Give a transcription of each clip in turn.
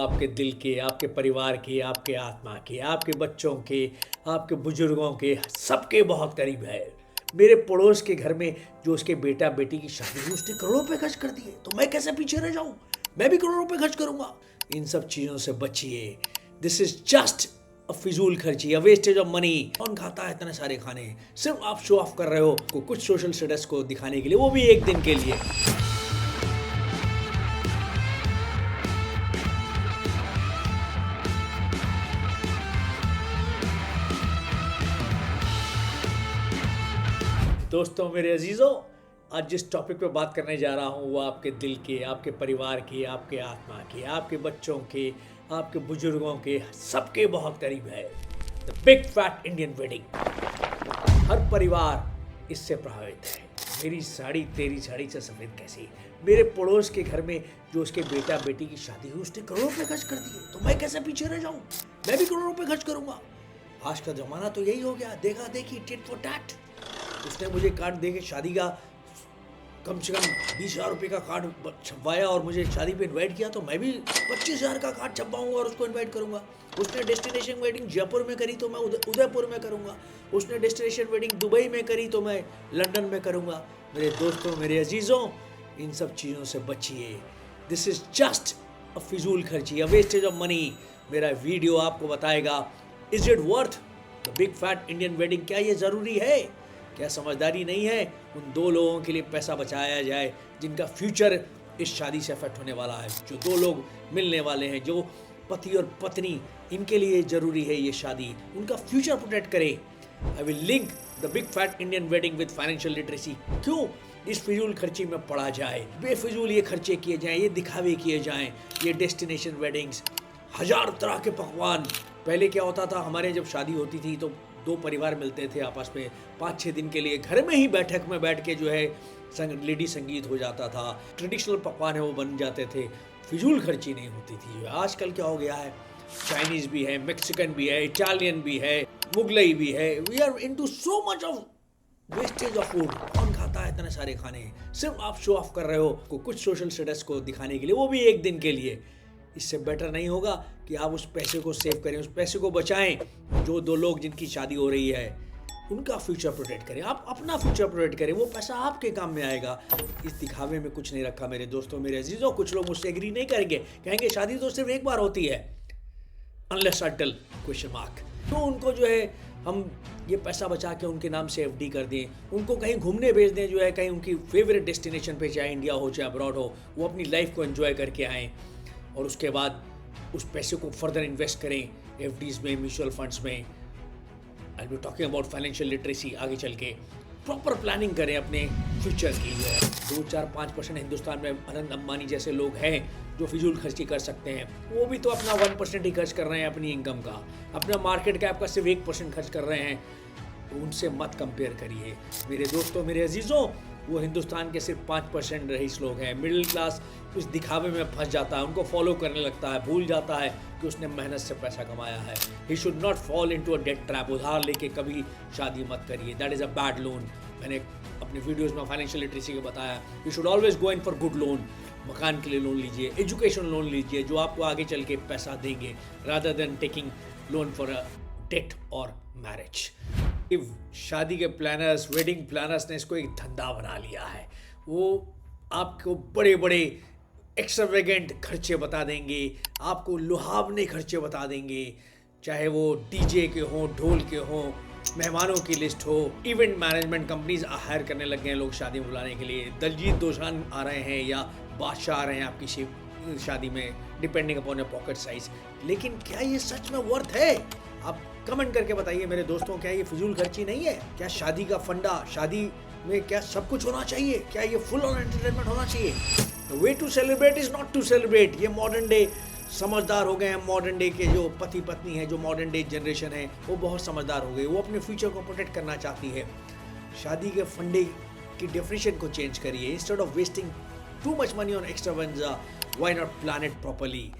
आपके दिल के, आपके परिवार के, आपके आत्मा के, आपके बच्चों के, आपके बुजुर्गों के, सबके बहुत करीब है। मेरे पड़ोस के घर में जो उसके बेटा बेटी की शादी हुई, उसने करोड़ों रुपए खर्च कर दिए, तो मैं कैसे पीछे रह जाऊं? मैं भी करोड़ों रुपए खर्च करूंगा। इन सब चीजों से बचिए। दिस इज जस्ट अ फिजूल खर्ची, अ वेस्टेज ऑफ मनी। कौन खाता है इतने सारे खाने? सिर्फ आप शो ऑफ कर रहे हो कुछ सोशल स्टेटस को दिखाने के लिए, वो भी एक दिन के लिए। दोस्तों मेरे अजीज़ों, आज जिस टॉपिक पे बात करने जा रहा हूँ वो आपके दिल के, आपके परिवार के, आपके आत्मा के, आपके बच्चों के, आपके बुजुर्गों के, सबके बहुत करीब है। The big fat Indian wedding. हर परिवार इससे प्रभावित है। मेरी साड़ी तेरी साड़ी से सफ़ेद कैसी? मेरे पड़ोस के घर में जो उसके बेटा बेटी की शादी हुई, उसने करोड़ों रुपए खर्च कर दिए, तो मैं कैसे पीछे रह जाऊँ? मैं भी करोड़ों रुपए खर्च करूँगा। आज का ज़माना तो यही हो गया, देखा देखी, टिट फॉर टैट। उसने मुझे कार्ड दे के शादी का कम से कम 20,000 रुपये का कार्ड छपवाया और मुझे शादी पे इनवाइट किया, तो मैं भी 25,000 का कार्ड छपवाऊंगा और उसको इनवाइट करूंगा। उसने डेस्टिनेशन वेडिंग जयपुर में करी तो मैं उदयपुर में करूंगा। उसने डेस्टिनेशन वेडिंग दुबई में करी तो मैं लंदन में करूंगा। मेरे दोस्तों, मेरे अजीज़ों, इन सब चीज़ों से बचिए। दिस इज जस्ट अ फिजूल खर्ची, अ वेस्टेज ऑफ मनी। मेरा वीडियो आपको बताएगा, is it worth the big fat Indian wedding? क्या ये ज़रूरी है? क्या समझदारी नहीं है उन दो लोगों के लिए पैसा बचाया जाए जिनका फ्यूचर इस शादी से अफेक्ट होने वाला है? जो दो लोग मिलने वाले हैं, जो पति और पत्नी, इनके लिए ज़रूरी है ये शादी, उनका फ्यूचर प्रोटेक्ट करे। I will link the big fat Indian wedding with financial literacy. क्यों इस फिजूल खर्ची में पड़ा जाए? बेफिजूल ये खर्चे किए जाएं, ये दिखावे किए जाएं, ये डेस्टिनेशन वेडिंग्स, हजार तरह के पकवान। पहले क्या होता था, हमारे जब शादी होती थी तो दो परिवार मिलते थे आपस में, 5-6 दिन के लिए घर में ही बैठक में बैठ के जो है लेडी संगीत हो जाता था, ट्रेडिशनल पकवान है वो बन जाते थे, फिजूल खर्ची नहीं होती थी। आजकल क्या हो गया है, चाइनीज़ भी है, मैक्सिकन भी है, इटालियन भी है, मुगलई भी है। We are into so much of wastage of food. कौन खाता है इतने सारे खाने? सिर्फ आप शो ऑफ कर रहे हो कुछ सोशल स्टेटस को दिखाने के लिए, वो भी एक दिन के लिए। इससे बेटर नहीं होगा कि आप उस पैसे को सेव करें, उस पैसे को बचाएं। जो दो लोग जिनकी शादी हो रही है उनका फ्यूचर प्रोटेक्ट करें, आप अपना फ्यूचर प्रोटेक्ट करें, वो पैसा आपके काम में आएगा। इस दिखावे में कुछ नहीं रखा मेरे दोस्तों, मेरे अजीज़ों। कुछ लोग मुझसे एग्री नहीं करेंगे, कहेंगे शादी तो सिर्फ एक बार होती है, अनलेस अटल क्वेश्चन मार्क। तो उनको जो है हम ये पैसा बचा के उनके नाम से एफडी कर दें, उनको कहीं घूमने भेज दें, जो है कहीं उनकी फेवरेट डेस्टिनेशन पे, चाहे इंडिया हो चाहे अब्रॉड हो, वो अपनी लाइफ को एंजॉय करके आएँ और उसके बाद उस पैसे को फर्दर इन्वेस्ट करें एफडीज़ में, म्यूचुअल फंड्स में। I be talking about financial literacy. आगे चल के प्रॉपर प्लानिंग करें अपने फ्यूचर की। 2-4-5% हिंदुस्तान में अनंत अंबानी जैसे लोग हैं जो फिजूल खर्ची कर सकते हैं, वो भी तो अपना 1% ही खर्च कर रहे हैं अपनी इनकम का, अपना मार्केट कैप का सिर्फ 1% खर्च कर रहे हैं। तो उनसे मत कंपेयर करिए मेरे दोस्तों, मेरे अजीज़ों। वो हिंदुस्तान के सिर्फ 5% रईस लोग हैं। मिडिल क्लास उस दिखावे में फंस जाता है, उनको फॉलो करने लगता है, भूल जाता है कि उसने मेहनत से पैसा कमाया है। He should not fall into a debt trap. उधार लेके कभी शादी मत करिए, that is a bad loan. मैंने अपने वीडियोज़ में फाइनेंशियल लिटरेसी को बताया, you should always go in for good loan. मकान के लिए लोन लीजिए, एजुकेशन लोन लीजिए, जो आपको आगे चल के पैसा देंगे, rather than taking loan for a debt और मैरिज। शादी के प्लानर्स, वेडिंग प्लानर्स ने इसको एक धंधा बना लिया है। वो आपको बड़े बड़े एक्स्ट्रावेगेंट खर्चे बता देंगे, आपको लुभावने खर्चे बता देंगे, चाहे वो डीजे के हों, ढोल के हों, मेहमानों की लिस्ट हो। इवेंट मैनेजमेंट कंपनीज हायर करने लग गए हैं लोग शादी बुलाने के लिए। दलजीत दोसांझ आ रहे हैं या बादशाह आ रहे हैं आपकी शादी में, depending upon your pocket size. लेकिन क्या ये सच में वर्थ है? आप कमेंट करके बताइए मेरे दोस्तों, क्या ये फिजूल खर्ची नहीं है? क्या शादी का फंडा, शादी में क्या सब कुछ होना चाहिए? क्या ये फुल ऑन एंटरटेनमेंट होना चाहिए? The way to celebrate is not to celebrate. ये मॉडर्न डे समझदार हो गए हैं। मॉडर्न डे के जो पति पत्नी है, जो मॉडर्न डे जनरेशन है, वो बहुत समझदार हो गई। वो अपने फ्यूचर को प्रोटेक्ट करना चाहती है। शादी के फंडे की डेफिनेशन को चेंज करिए। Instead of wasting too much money on extravaganza, why not plan it properly?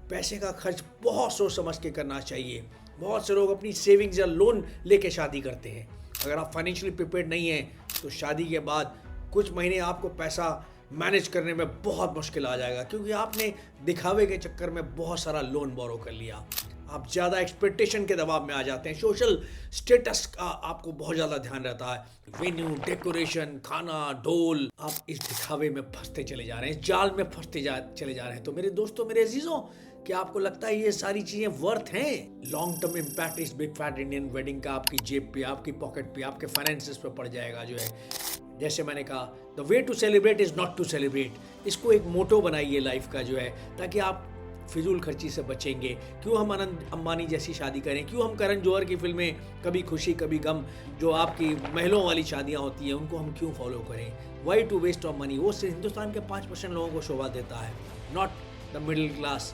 पैसे का खर्च बहुत सोच समझ के करना चाहिए। बहुत से लोग अपनी सेविंग्स या लोन लेके शादी करते हैं। अगर आप फाइनेंशियली प्रिपेयर्ड नहीं हैं तो शादी के बाद कुछ महीने आपको पैसा मैनेज करने में बहुत मुश्किल आ जाएगा, क्योंकि आपने दिखावे के चक्कर में बहुत सारा लोन बोरो कर लिया। आप ज़्यादा एक्सपेक्टेशन के दबाव में आ जाते हैं, सोशल स्टेटस का आपको बहुत ज़्यादा ध्यान रहता है, वेन्यू, डेकोरेशन, खाना, ढोल, आप इस दिखावे में फंसते चले जा रहे हैं, जाल में फंसते चले जा रहे हैं। तो मेरे दोस्तों, मेरे अजीजों, क्या आपको लगता है ये सारी चीजें वर्थ हैं? लॉन्ग टर्म इम्पैक्ट इस बिग फैट इंडियन वेडिंग का आपकी जेब पे, आपकी पॉकेट पे, आपके फाइनेंसेस पे पड़ जाएगा जो है। जैसे मैंने कहा, the way to celebrate is not to celebrate. इसको एक मोटो बनाइए लाइफ का जो है, ताकि आप फिजूल खर्ची से बचेंगे। क्यों हम आनंद अंबानी जैसी शादी करें? क्यों हम करण जौहर की फिल्में कभी खुशी कभी गम, जो आपकी महलों वाली शादियां होती हैं, उनको हम क्यों फॉलो करें? Why to waste of money? वो सिर्फ हिंदुस्तान के 5% लोगों को शोभा देता है, not the middle class.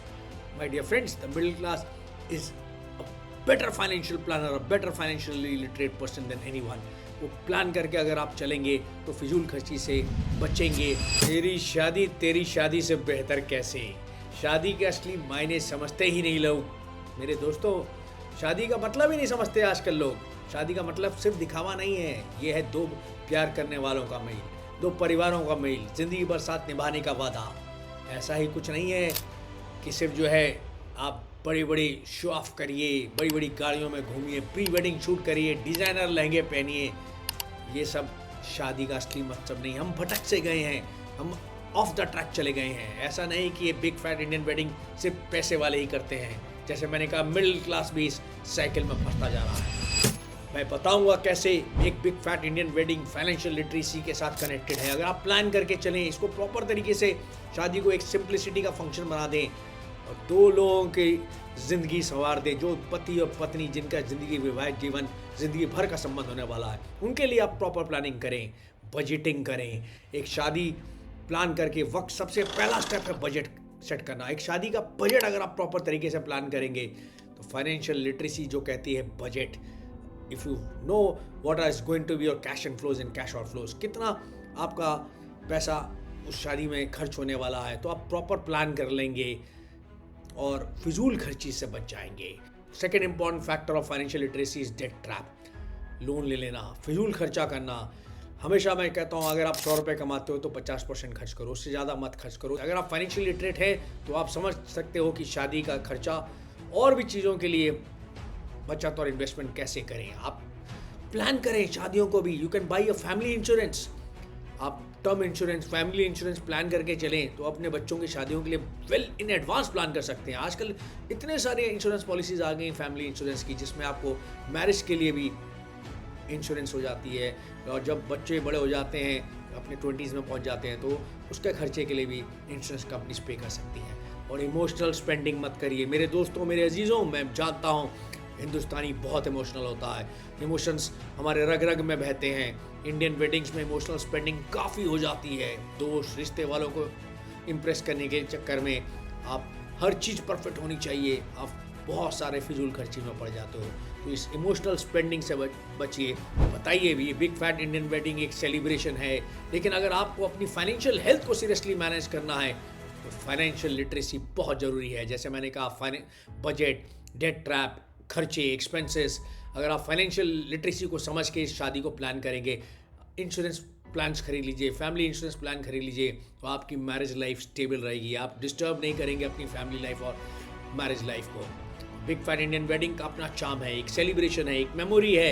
My dear friends, the middle class is a better financial planner, a better financially literate person than anyone. वो प्लान करके अगर आप चलेंगे तो फिजूल खर्ची से बचेंगे। तेरी शादी से बेहतर कैसे? शादी के असली मायने समझते ही नहीं लोग। मेरे दोस्तों, शादी का मतलब ही नहीं समझते आजकल लोग। शादी का मतलब सिर्फ दिखावा नहीं है, ये है दो प्यार करने वालों का मेल, दो परिवारों का मेल, जिंदगी भर साथ निभाने का वादा। ऐसा ही कुछ नहीं है कि सिर्फ जो है आप बड़ी बड़ी शो ऑफ करिए, बड़ी बड़ी गाड़ियों में घूमिए, प्री वेडिंग शूट करिए, डिज़ाइनर लहंगे पहनिए। ये सब शादी का असली मतलब नहीं। हम भटक से गए हैं, हम ऑफ द ट्रैक चले गए हैं। ऐसा नहीं कि ये बिग फैट इंडियन वेडिंग सिर्फ पैसे वाले ही करते हैं। जैसे मैंने कहा, मिडिल क्लास भी इस साइकिल में फंसता जा रहा है। मैं बताऊंगा कैसे एक big fat Indian wedding financial literacy के साथ कनेक्टेड है। अगर आप प्लान करके चलें, इसको प्रॉपर तरीके से, शादी को एक सिंप्लिसिटी का फंक्शन बना दें और दो लोगों की ज़िंदगी संवार दें, जो पति और पत्नी जिनका ज़िंदगी वैवाहिक जीवन ज़िंदगी भर का संबंध होने वाला है, उनके लिए आप प्रॉपर प्लानिंग करें, बजटिंग करें। एक शादी प्लान करके वक्त सबसे पहला स्टेप है बजट सेट करना। एक शादी का बजट अगर आप प्रॉपर तरीके से प्लान करेंगे तो फाइनेंशियल लिटरेसी जो कहती है budget, if you know what is going to be your cash inflows and cash outflows, कितना आपका पैसा उस शादी में खर्च होने वाला है, तो आप प्रॉपर प्लान कर लेंगे और फिजूल खर्ची से बच जाएंगे। Second important factor of financial literacy is debt trap. Loan ले लेना, फिजूल खर्चा करना। हमेशा मैं कहता हूँ, अगर आप 100 रुपये कमाते हो तो 50% खर्च करो, उससे ज़्यादा मत खर्च करो। अगर आप फाइनेंशियल लिटरेट है तो आप समझ सकते हो कि शादी का खर्चा और भी चीज़ों के लिए बचत और इन्वेस्टमेंट कैसे करें। आप प्लान करें शादियों को भी। You can buy a family insurance. आप term insurance, family insurance plan करके चलें तो अपने बच्चों की शादियों के लिए वेल इन एडवांस प्लान कर सकते हैं। आजकल इतने सारे इंश्योरेंस पॉलिसीज आ गई फैमिली इंश्योरेंस की, जिसमें आपको मैरिज के लिए भी इंश्योरेंस हो जाती है, और जब बच्चे बड़े हो जाते हैं, अपने 20s में पहुंच जाते हैं, तो उसके खर्चे के लिए भी इंश्योरेंस कंपनीज पे कर सकती हैं। और इमोशनल स्पेंडिंग मत करिए मेरे दोस्तों, मेरे अजीज़ों। मैं जानता हूँ हिंदुस्तानी बहुत इमोशनल होता है, इमोशंस हमारे रग रग में बहते हैं। इंडियन वेडिंग्स में इमोशनल स्पेंडिंग काफ़ी हो जाती है। दोस्त रिश्ते वालों को इम्प्रेस करने के चक्कर में आप हर चीज़ परफेक्ट होनी चाहिए, आप बहुत सारे फिजूल खर्ची में पड़ जाते हो। तो इस इमोशनल स्पेंडिंग से बचिए। बताइए भी, बिग फैट इंडियन वेडिंग एक सेलिब्रेशन है, लेकिन अगर आपको अपनी फाइनेंशियल हेल्थ को सीरियसली मैनेज करना है तो फाइनेंशियल लिटरेसी बहुत ज़रूरी है। जैसे मैंने कहा, बजट, डेट ट्रैप, खर्चे, एक्सपेंसेस। अगर आप फाइनेंशियल लिटरेसी को समझ के इस शादी को प्लान करेंगे, इंश्योरेंस प्लान्स खरीद लीजिए, फैमिली इंश्योरेंस प्लान खरीद लीजिए, तो आपकी मैरिज लाइफ स्टेबल रहेगी। आप डिस्टर्ब नहीं करेंगे अपनी फैमिली लाइफ और मैरिज लाइफ को। बिग फैट इंडियन वेडिंग का अपना चार्म है, एक सेलिब्रेशन है, एक मेमोरी है,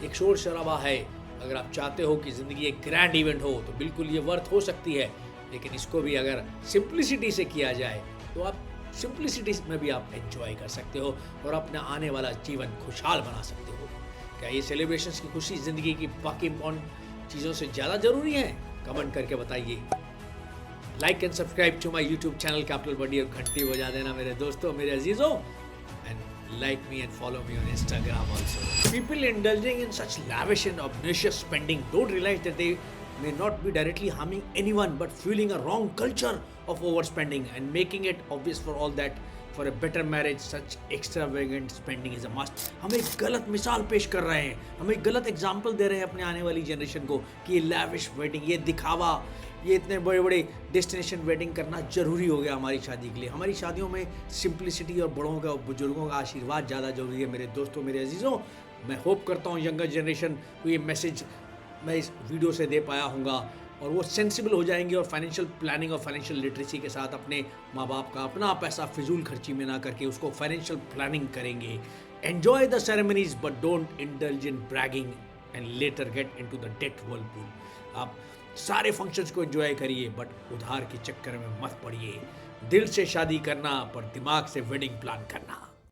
एक शोर शराबा है। अगर आप चाहते हो कि ज़िंदगी एक ग्रैंड इवेंट हो तो बिल्कुल ये वर्थ हो सकती है, लेकिन इसको भी अगर सिंप्लिसिटी से किया जाए तो आप सिंप्लिसिटी में भी आप एंजॉय कर सकते हो और अपना आने वाला जीवन खुशहाल बना सकते हो। क्या ये सेलिब्रेशंस की खुशी ज़िंदगी की बाकी इंपॉर्टेंट चीज़ों से ज़्यादा ज़रूरी है? कमेंट करके बताइए। Like and subscribe to my YouTube channel capital buddy और घंटी बजा देना मेरे दोस्तों, मेरे अजीजों। And like me and follow me on Instagram also. People indulging in such lavish and obnoxious spending don't realize that they may not be directly harming anyone but fueling a wrong culture of overspending and making it obvious for all that for a better marriage such extravagant spending is a must. हम एक गलत मिसाल पेश कर रहे हैं, हम एक गलत एग्जाम्पल दे रहे हैं अपने आने वाली जनरेशन को कि ये लैविश वेडिंग, ये दिखावा, ये इतने बड़े बड़े डेस्टिनेशन वेडिंग करना ज़रूरी हो गया हमारी शादी के लिए। हमारी शादियों में सिंप्लिसिटी और बड़ों का, बुजुर्गों का आशीर्वाद ज़्यादा ज़रूरी है मेरे दोस्तों, मेरे अजीज़ों। मैं होप करता हूँ यंगर जनरेशन को ये मैसेज मैं इस वीडियो से दे पाया हूँगा। और वो सेंसिबल हो जाएंगे और फाइनेंशियल प्लानिंग और फाइनेंशियल लिटरेसी के साथ अपने माँ बाप का अपना पैसा फिजूल खर्ची में ना करके उसको फाइनेंशियल प्लानिंग करेंगे. Enjoy the ceremonies but don't indulge in bragging and later get into the debt whirlpool. आप सारे फंक्शंस को एंजॉय करिए बट उधार के चक्कर में मत पड़िए. दिल से शादी करना पर दिमाग से वेडिंग प्लान करना.